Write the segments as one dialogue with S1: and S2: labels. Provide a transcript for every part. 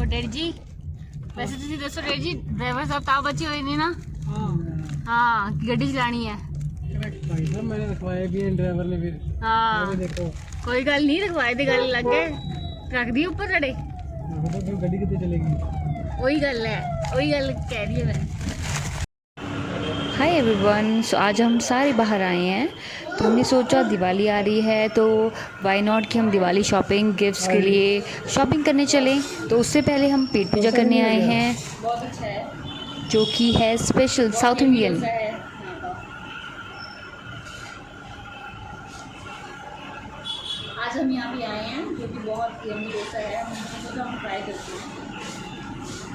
S1: और डैडी जी वैसे तुम दसो डैडी जी ड्राइवर साहब ताव बचे हुए नहीं ना? हाँ कि गड्डी चलानी है।
S2: भाई साहब मैंने रखवाया भी है ड्राइवर ने फिर।
S1: हाँ
S2: देखो
S1: कोई गल नहीं रखवाए दी गल लग गए रख दी ऊपर तड़े
S2: तो गड्डी कितनी चलेगी।
S1: वही गल है वही गल कह रही है मैं।
S3: हाय एवरीवन, सो आज हम सारे बाहर आए हैं तो हमने सोचा दिवाली आ रही है तो वाई नॉट कि हम दिवाली शॉपिंग गिफ्ट्स के लिए शॉपिंग करने चलें। तो उससे पहले हम पेट पूजा करने आए हैं
S1: बहुत अच्छा है
S3: जो कि है स्पेशल साउथ इंडियन।
S1: आज हम यहाँ पे आए हैं जो कि बहुत यम्मी डोसा है। हमने सोचा हम ट्राई करते हैं।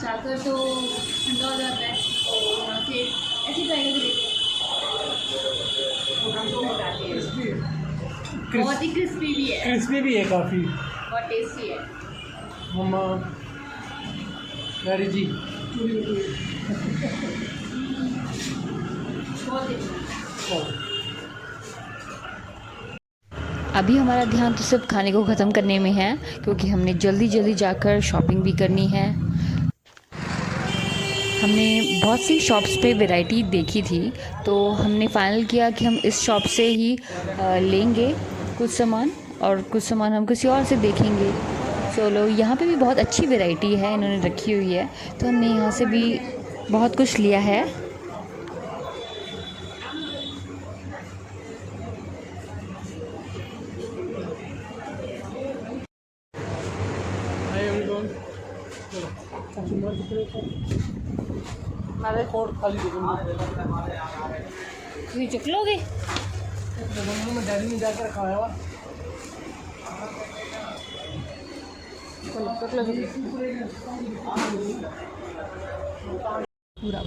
S1: चाहकर तो ठंडा हो जाता है तो यहाँ से ऐसे ट्राई करके देखते हैं। हमको बताते हैं बहुत ही क्रिस्पी भी है।
S2: क्रिस्पी भी है काफी।
S1: बहुत टेस्टी है।
S2: मम्मा डैडी जी
S1: बहुत टेस्टी।
S3: अभी हमारा ध्यान तो सिर्फ खाने को ख़त्म करने में है क्योंकि हमने जल्दी जल्दी जाकर शॉपिंग भी करनी है। हमने बहुत सी शॉप्स पे वैरायटी देखी थी तो हमने फ़ाइनल किया कि हम इस शॉप से ही लेंगे कुछ सामान और कुछ सामान हम किसी और से देखेंगे। चलो यहाँ पे भी बहुत अच्छी वैरायटी है इन्होंने रखी हुई है तो हमने यहाँ से भी बहुत कुछ लिया है।
S2: खाली
S1: तुम चुक लोगे
S2: मैं डैडी ने जाकर खाया हुआ।
S1: पूरा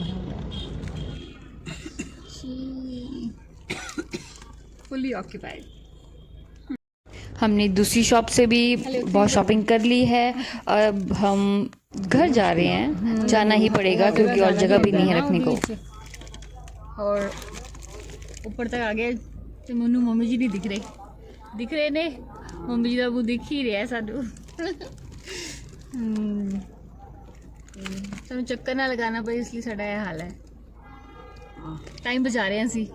S1: फुली ऑक्यूपाइड।
S3: हमने दूसरी शॉप से भी बहुत शॉपिंग कर ली है। अब हम घर जा रहे हैं, जाना ही पड़ेगा क्योंकि और जगह भी नहीं है रखने को।
S1: और ऊपर तक आ गए तो मनु मम्मी जी नहीं दिख रहे ने मम्मी जी का वो दिख ही रहा है सानू। सानू चक्कर ना लगाना पड़े इसलिए साडा यह हाल है। टाइम बचा रहे हैं असी।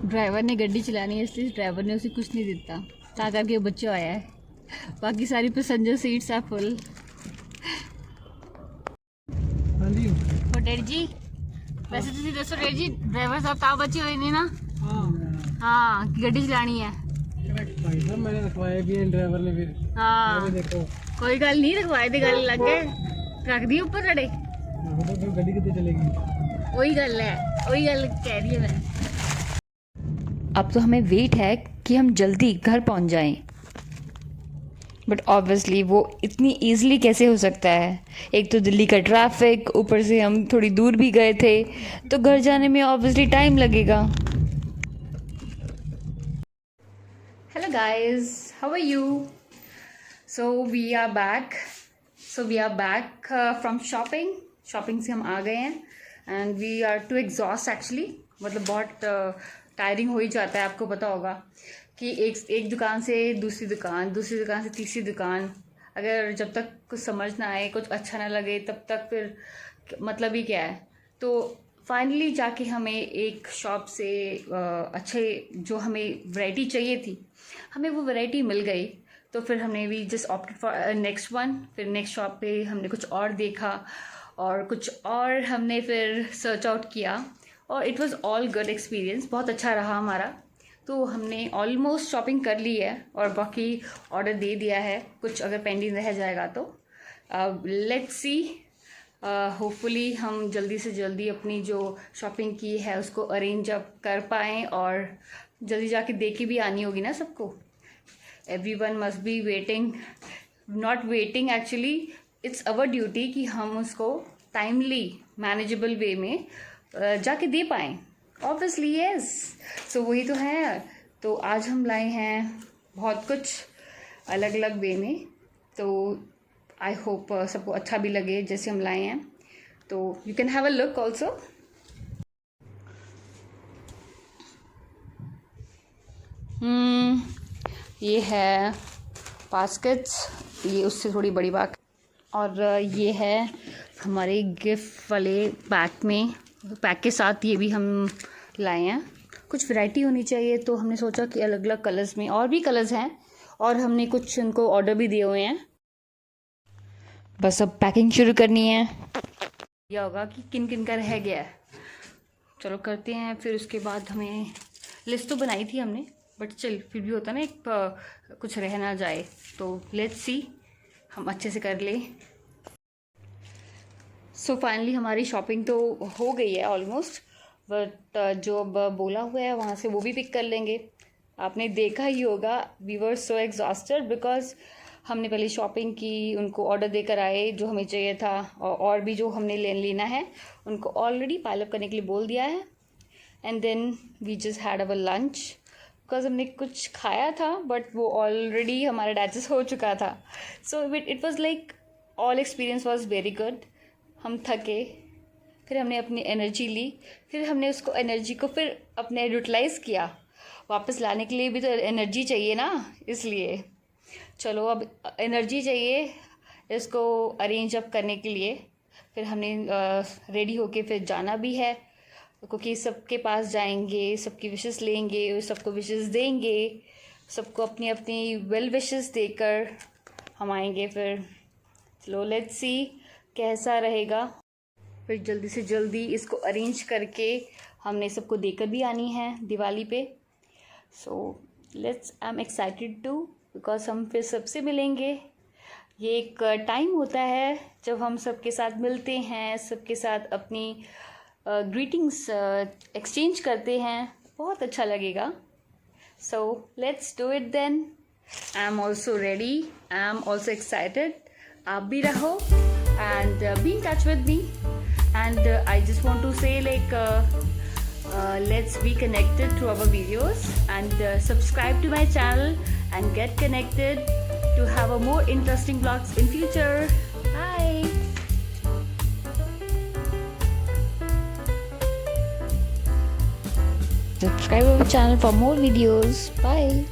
S1: ड्राइवर ने गड्डी चलानी है इसलिए ड्राइवर ने उसे कुछ नहीं दिता ता करके वो बच्चा आया है। बाकी सारी पैसेंजर सीट्स are फुल।
S2: हाँ जी
S1: और डैडी जी वैसे तुम दसो डैडी जी ड्राइवर साहब ताव बचे हुए नहीं ना? हाँ कि गड्डी चलानी है।
S2: भाई साहब मैंने रखवाया भी है ड्राइवर ने फिर।
S1: हाँ
S2: देखो
S1: कोई गल नहीं रखवाए दी गल लग गए रख दी ऊपर तड़े
S2: तो गड्डी कितनी चलेगी।
S1: वही गल है वही गल कह रही है मैं।
S3: अब तो हमें वेट है कि हम जल्दी घर पहुंच जाएं। बट ऑब्वियसली वो इतनी ईज़िली कैसे हो सकता है। एक तो दिल्ली का ट्रैफिक, ऊपर से हम थोड़ी दूर भी गए थे तो घर जाने में ऑब्वियसली टाइम लगेगा। Hello guys, how are you? So we are back from shopping से हम आ गए हैं and we are too exhaust actually. मतलब बहुत टायरिंग हो ही जाता है। आपको पता होगा कि एक दुकान से दूसरी दुकान से तीसरी दुकान, अगर जब तक कुछ समझ ना आए, कुछ अच्छा ना लगे तब तक फिर मतलब ही क्या है। तो फाइनली जाके हमें एक शॉप से अच्छे जो हमें वैरायटी चाहिए थी हमें वो वैरायटी मिल गई। तो फिर हमने भी just opted for next one. फिर नेक्स्ट शॉप पे हमने कुछ और देखा और कुछ और हमने फिर सर्च आउट किया और it was all good experience. बहुत अच्छा रहा हमारा। तो हमने ऑलमोस्ट शॉपिंग कर ली है और बाकी ऑर्डर दे दिया है। कुछ अगर पेंडिंग रह जाएगा तो लेट्स सी, होपफुली हम जल्दी से जल्दी अपनी जो शॉपिंग की है उसको अरेंज अप कर पाएँ और जल्दी जाके दे के भी आनी होगी ना सबको। Everyone must be waiting, not waiting actually, it's our duty कि हम उसको टाइमली मैनेजेबल वे में जाके दे पाएँ। Obviously yes. सो वही तो है। तो आज हम लाए हैं बहुत कुछ अलग अलग वे में। तो आई होप सबको अच्छा भी लगे जैसे हम लाए हैं। तो you can have a look also. ये है बास्केट्स ये उससे थोड़ी बड़ी बात। और ये है हमारे गिफ्ट वाले पैक के साथ ये भी हम लाए हैं। कुछ वैरायटी होनी चाहिए तो हमने सोचा कि अलग अलग कलर्स में, और भी कलर्स हैं और हमने कुछ उनको ऑर्डर भी दिए हुए हैं। बस अब पैकिंग शुरू करनी है। यह होगा कि किन किन का रह गया है, चलो करते हैं। फिर उसके बाद हमें लिस्ट तो बनाई थी हमने, बट चल फिर भी होता ना एक कुछ रह ना जाए, तो लेट्स सी हम अच्छे से कर ले। सो फाइनली हमारी शॉपिंग तो हो गई है ऑलमोस्ट, बट जो अब बोला हुआ है वहाँ से वो भी पिक कर लेंगे। आपने देखा ही होगा, we were so exhausted because हमने पहले शॉपिंग की, उनको ऑर्डर देकर आए जो हमें चाहिए था, और भी जो हमने लेना है उनको ऑलरेडी पाइल अप करने के लिए बोल दिया है। And then we just had our lunch because हमने कुछ खाया था बट वो ऑलरेडी हमारा डाइजेस्ट हो चुका था। So it was like all experience was very good. हम थके, फिर हमने अपनी एनर्जी ली, फिर हमने उसको एनर्जी को फिर अपने यूटिलाइज़ किया। वापस लाने के लिए भी तो एनर्जी चाहिए ना, इसलिए चलो अब एनर्जी चाहिए इसको अरेंज अप करने के लिए। फिर हमने रेडी होके फिर जाना भी है, क्योंकि सबके पास जाएंगे, सबकी विशेस लेंगे, सबको विशेस देंगे, सबको अपनी अपनी वेल विशेस देकर हम आएंगे। फिर चलो लेट्स सी कैसा रहेगा। फिर जल्दी से जल्दी इसको अरेंज करके हमने सबको देकर भी आनी है दिवाली पे। So let's, I am excited to, because हम फिर सबसे मिलेंगे। ये एक टाइम होता है जब हम सबके साथ मिलते हैं, सबके साथ अपनी ग्रीटिंग्स एक्सचेंज करते हैं, बहुत अच्छा लगेगा। So let's do it then. I am also ready, I am also excited. आप भी रहो and be in touch with me, and I just want to say like let's be connected through our videos, and subscribe to my channel and get connected to have a more interesting vlogs in future. Bye. Subscribe our channel for more videos. Bye.